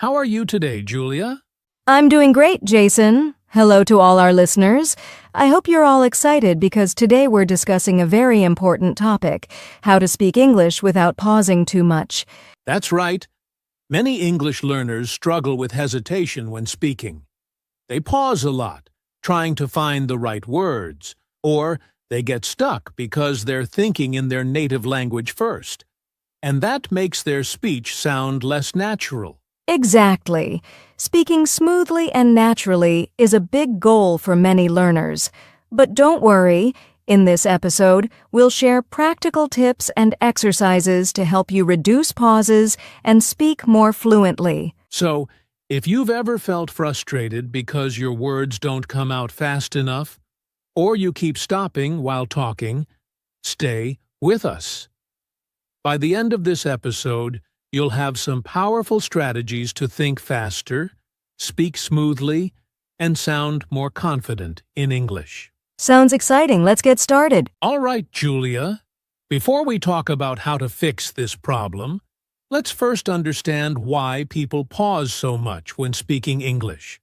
How are you today, Julia? I'm doing great, Jason. Hello to all our listeners. I hope you're all excited because today we're discussing a very important topic, how to speak English without pausing too much. That's right. Many English learners struggle with hesitation when speaking. They pause a lot, trying to find the right words, or they get stuck because they're thinking in their native language first. And that makes their speech sound less natural. Exactly. Speaking smoothly and naturally is a big goal for many learners. But don't worry, in this episode, we'll share practical tips and exercises to help you reduce pauses and speak more fluently. So, if you've ever felt frustrated because your words don't come out fast enough, or you keep stopping while talking, stay with us. By the end of this episode, you'll have some powerful strategies to think faster, speak smoothly, and sound more confident in English. Sounds exciting. Let's get started. All right, Julia. Before we talk about how to fix this problem, let's first understand why people pause so much when speaking English.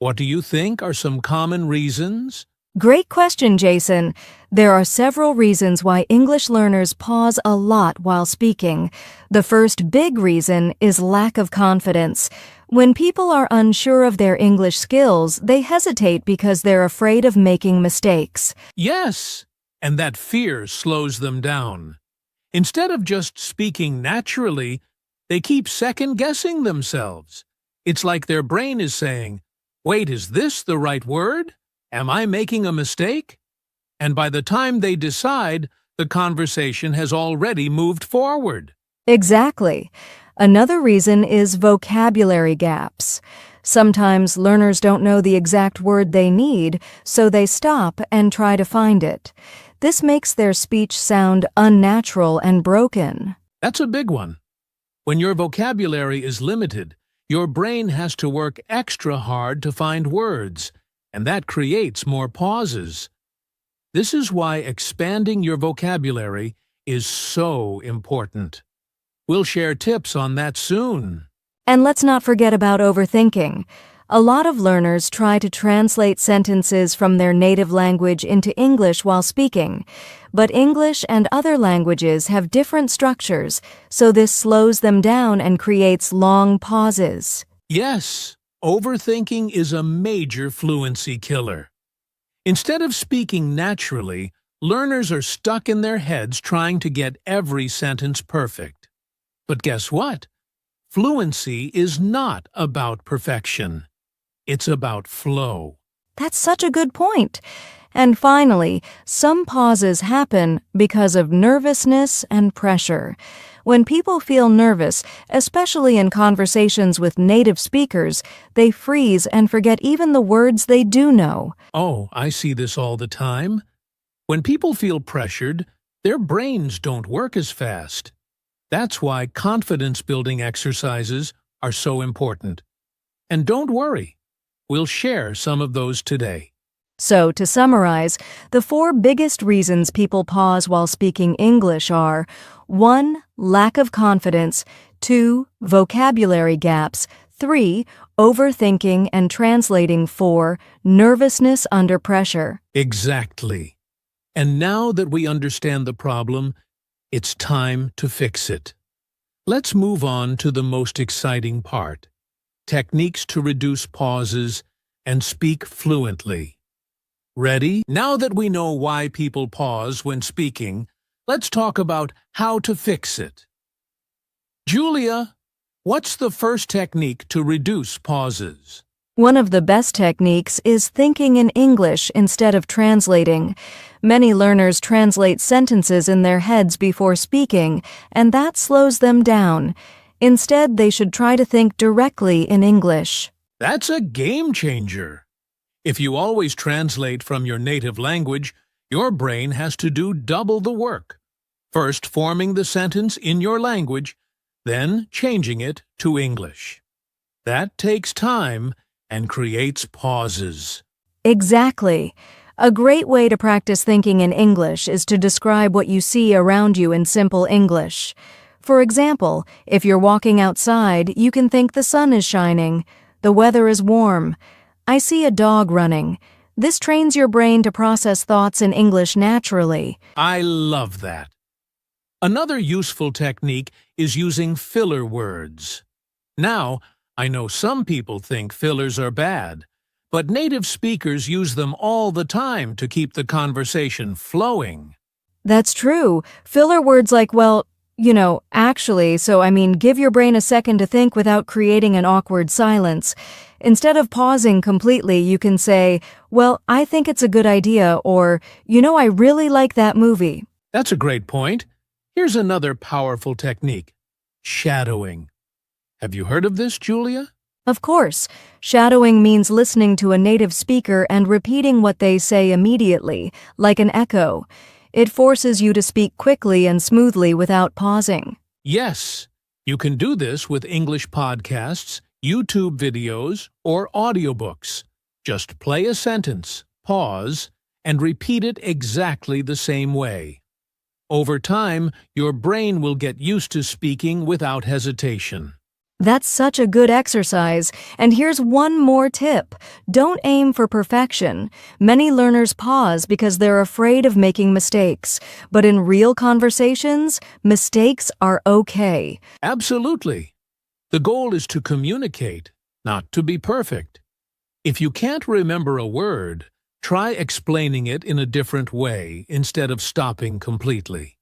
What do you think are some common reasons? Great question, Jason. There are several reasons why English learners pause a lot while speaking. The first big reason is lack of confidence. When people are unsure of their English skills, they hesitate because they're afraid of making mistakes. Yes, and that fear slows them down. Instead of just speaking naturally, they keep second-guessing themselves. It's like their brain is saying, "Wait, is this the right word? Am I making a mistake?" And by the time they decide, the conversation has already moved forward. Exactly. Another reason is vocabulary gaps. Sometimes learners don't know the exact word they need, so they stop and try to find it. This makes their speech sound unnatural and broken. That's a big one. When your vocabulary is limited, your brain has to work extra hard to find words, and that creates more pauses. This is why expanding your vocabulary is so important. We'll share tips on that soon. And let's not forget about overthinking. A lot of learners try to translate sentences from their native language into English while speaking. But English and other languages have different structures, so this slows them down and creates long pauses. Yes, overthinking is a major fluency killer. Instead of speaking naturally, learners are stuck in their heads trying to get every sentence perfect. But guess what? Fluency is not about perfection. It's about flow. That's such a good point. And finally, some pauses happen because of nervousness and pressure. When people feel nervous, especially in conversations with native speakers, they freeze and forget even the words they do know. Oh, I see this all the time. When people feel pressured, their brains don't work as fast. That's why confidence-building exercises are so important. And don't worry, we'll share some of those today. So, to summarize, the 4 biggest reasons people pause while speaking English are 1. Lack of confidence, 2. Vocabulary gaps, 3. Overthinking and translating, 4. Nervousness under pressure. Exactly. And now that we understand the problem, it's time to fix it. Let's move on to the most exciting part: techniques to reduce pauses and speak fluently. Ready? Now that we know why people pause when speaking, let's talk about how to fix it. Julia, what's the first technique to reduce pauses? One of the best techniques is thinking in English instead of translating. Many learners translate sentences in their heads before speaking, and that slows them down. Instead, they should try to think directly in English. That's a game changer. If you always translate from your native language, your brain has to do double the work. First forming the sentence in your language, then changing it to English. That takes time and creates pauses. Exactly. A great way to practice thinking in English is to describe what you see around you in simple English. For example, if you're walking outside, you can think the sun is shining, the weather is warm, I see a dog running. This trains your brain to process thoughts in English naturally. I love that. Another useful technique is using filler words. Now, I know some people think fillers are bad, but native speakers use them all the time to keep the conversation flowing. That's true. Filler words like, well, actually, give your brain a second to think without creating an awkward silence. Instead of pausing completely, you can say, well, I think it's a good idea, or, I really like that movie. That's a great point. Here's another powerful technique: shadowing. Have you heard of this, Julia? Of course. Shadowing means listening to a native speaker and repeating what they say immediately, like an echo. It forces you to speak quickly and smoothly without pausing. Yes, you can do this with English podcasts, YouTube videos, or audiobooks. Just play a sentence, pause, and repeat it exactly the same way. Over time, your brain will get used to speaking without hesitation. That's such a good exercise. And here's one more tip. Don't aim for perfection. Many learners pause because they're afraid of making mistakes. But in real conversations, mistakes are okay. Absolutely. The goal is to communicate, not to be perfect. If you can't remember a word, try explaining it in a different way instead of stopping completely.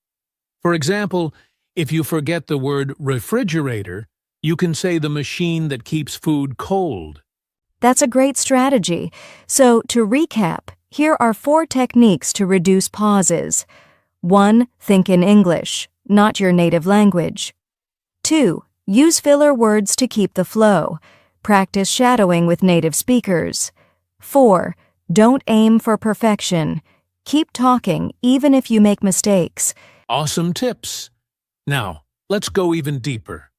For example, if you forget the word refrigerator, you can say the machine that keeps food cold. That's a great strategy. So, to recap, here are 4 techniques to reduce pauses. 1. Think in English, not your native language. 2. Use filler words to keep the flow. Practice shadowing with native speakers. 4. Don't aim for perfection. Keep talking even if you make mistakes. Awesome tips. Now, let's go even deeper.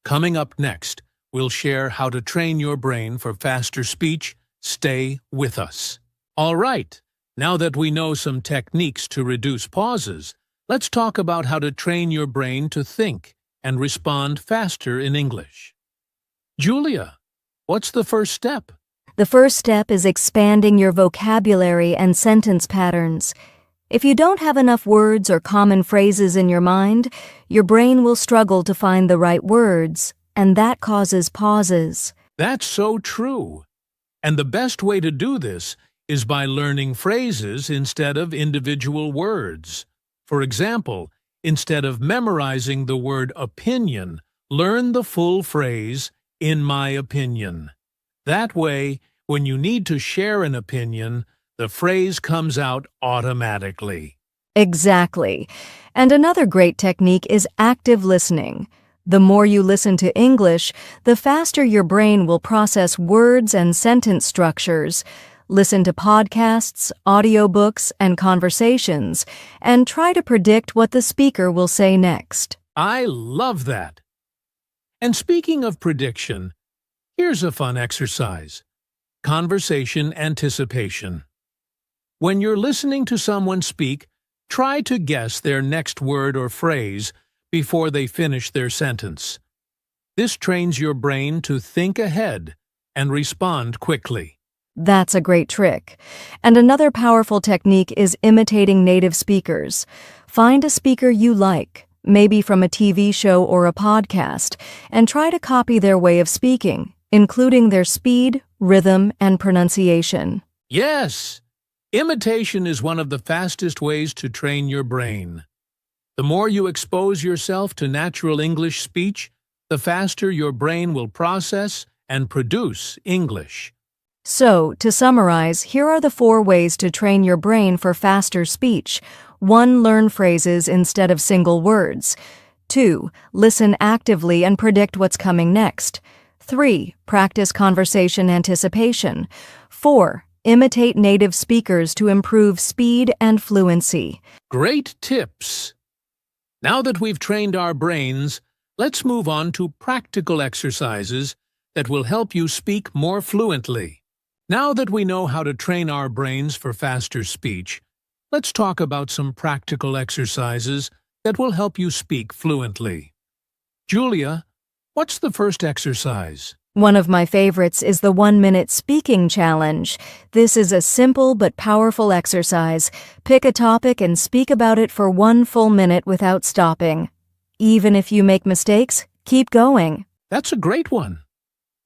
Coming up next, we'll share how to train your brain for faster speech. Stay with us. All right, now that we know some techniques to reduce pauses, let's talk about how to train your brain to think and respond faster in English. Julia, what's the first step? The first step is expanding your vocabulary and sentence patterns. If you don't have enough words or common phrases in your mind, your brain will struggle to find the right words, and that causes pauses. That's so true. And the best way to do this is by learning phrases instead of individual words. For example, instead of memorizing the word opinion, learn the full phrase, in my opinion. That way, when you need to share an opinion, the phrase comes out automatically. Exactly. And another great technique is active listening. The more you listen to English, the faster your brain will process words and sentence structures. Listen to podcasts, audiobooks, and conversations, and try to predict what the speaker will say next. I love that. And speaking of prediction, here's a fun exercise: conversation anticipation. When you're listening to someone speak, try to guess their next word or phrase before they finish their sentence. This trains your brain to think ahead and respond quickly. That's a great trick. And another powerful technique is imitating native speakers. Find a speaker you like, maybe from a TV show or a podcast, and try to copy their way of speaking, including their speed, rhythm, and pronunciation. Yes! Imitation is one of the fastest ways to train your brain. The more you expose yourself to natural English speech, the faster your brain will process and produce English. So, to summarize, here are the 4 ways to train your brain for faster speech. 1. Learn phrases instead of single words. 2. Listen actively and predict what's coming next. 3. Practice conversation anticipation. 4. Imitate native speakers to improve speed and fluency. Great tips! Now that we've trained our brains, let's move on to practical exercises that will help you speak more fluently. Now that we know how to train our brains for faster speech, let's talk about some practical exercises that will help you speak fluently. Julia, what's the first exercise? One of my favorites is the 1-minute speaking challenge. This is a simple but powerful exercise. Pick a topic and speak about it for 1 full minute without stopping. Even if you make mistakes, keep going. That's a great one.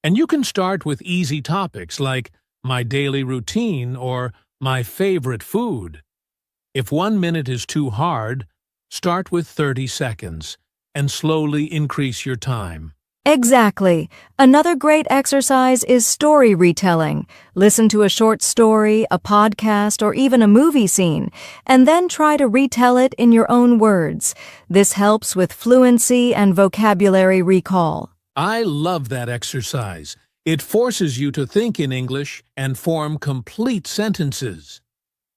And you can start with easy topics like my daily routine or my favorite food. If 1 minute is too hard, start with 30 seconds and slowly increase your time. Exactly. Another great exercise is story retelling. Listen to a short story, a podcast, or even a movie scene, and then try to retell it in your own words. This helps with fluency and vocabulary recall. I love that exercise. It forces you to think in English and form complete sentences.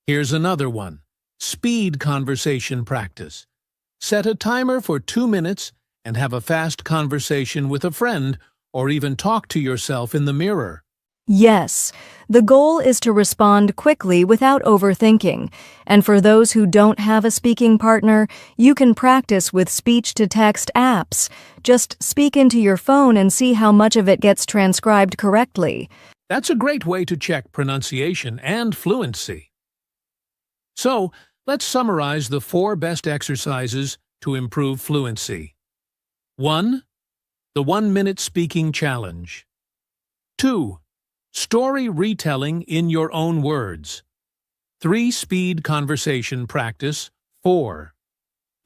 Here's another one. Speed conversation practice. Set a timer for 2 minutes and have a fast conversation with a friend, or even talk to yourself in the mirror. Yes, the goal is to respond quickly without overthinking. And for those who don't have a speaking partner, you can practice with speech-to-text apps. Just speak into your phone and see how much of it gets transcribed correctly. That's a great way to check pronunciation and fluency. So, let's summarize the 4 best exercises to improve fluency. 1. The 1-minute speaking challenge. 2. Story retelling in your own words. 3. Speed conversation practice. 4.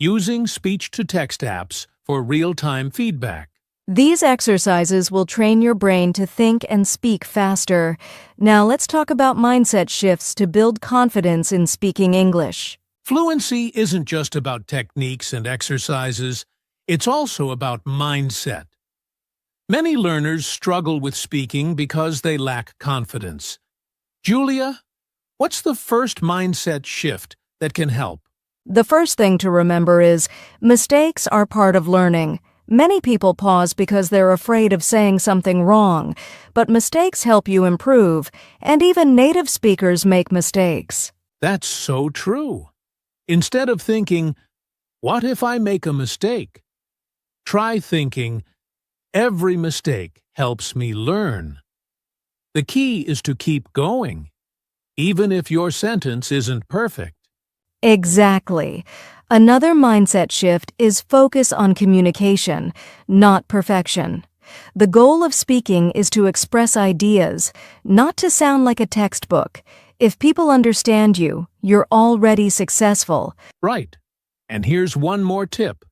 Using speech-to-text apps for real-time feedback. These exercises will train your brain to think and speak faster. Now let's talk about mindset shifts to build confidence in speaking English. Fluency isn't just about techniques and exercises. It's also about mindset. Many learners struggle with speaking because they lack confidence. Julia, what's the first mindset shift that can help? The first thing to remember is mistakes are part of learning. Many people pause because they're afraid of saying something wrong, but mistakes help you improve, and even native speakers make mistakes. That's so true. Instead of thinking, what if I make a mistake? Try thinking, every mistake helps me learn. The key is to keep going, even if your sentence isn't perfect. Exactly. Another mindset shift is focus on communication, not perfection. The goal of speaking is to express ideas, not to sound like a textbook. If people understand you, you're already successful. Right. And here's one more tip.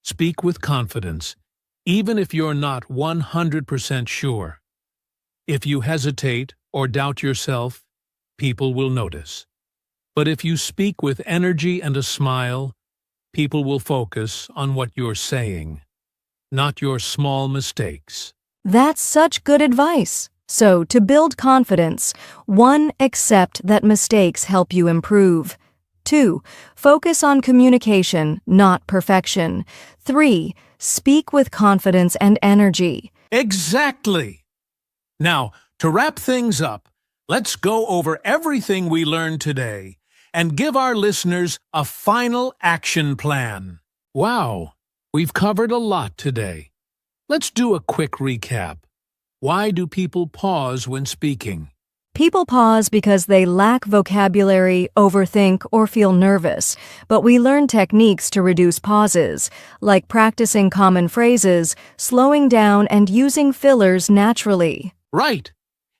Speak with confidence, even if you're not 100% sure. If you hesitate or doubt yourself, people will notice. But if you speak with energy and a smile, people will focus on what you're saying, not your small mistakes. That's such good advice. So, to build confidence, 1. Accept that mistakes help you improve. 2. Focus on communication, not perfection. 3. Speak with confidence and energy. Exactly! Now, to wrap things up, let's go over everything we learned today and give our listeners a final action plan. Wow, we've covered a lot today. Let's do a quick recap. Why do people pause when speaking? People pause because they lack vocabulary, overthink, or feel nervous, but we learn techniques to reduce pauses, like practicing common phrases, slowing down, and using fillers naturally. Right.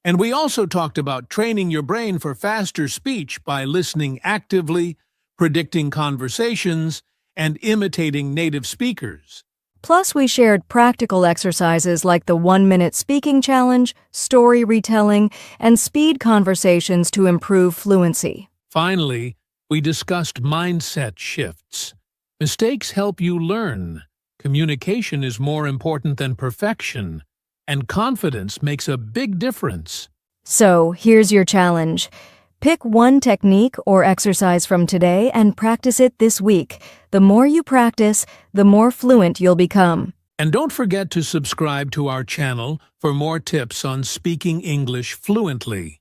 And we also talked about training your brain for faster speech by listening actively, predicting conversations, and imitating native speakers. Plus, we shared practical exercises like the 1-minute speaking challenge, story retelling, and speed conversations to improve fluency. Finally, we discussed mindset shifts. Mistakes help you learn. Communication is more important than perfection, and confidence makes a big difference. So, here's your challenge. Pick one technique or exercise from today and practice it this week. The more you practice, the more fluent you'll become. And don't forget to subscribe to our channel for more tips on speaking English fluently.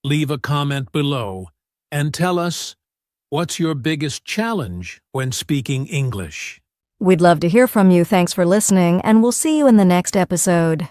Leave a comment below and tell us, what's your biggest challenge when speaking English? We'd love to hear from you. Thanks for listening, and we'll see you in the next episode.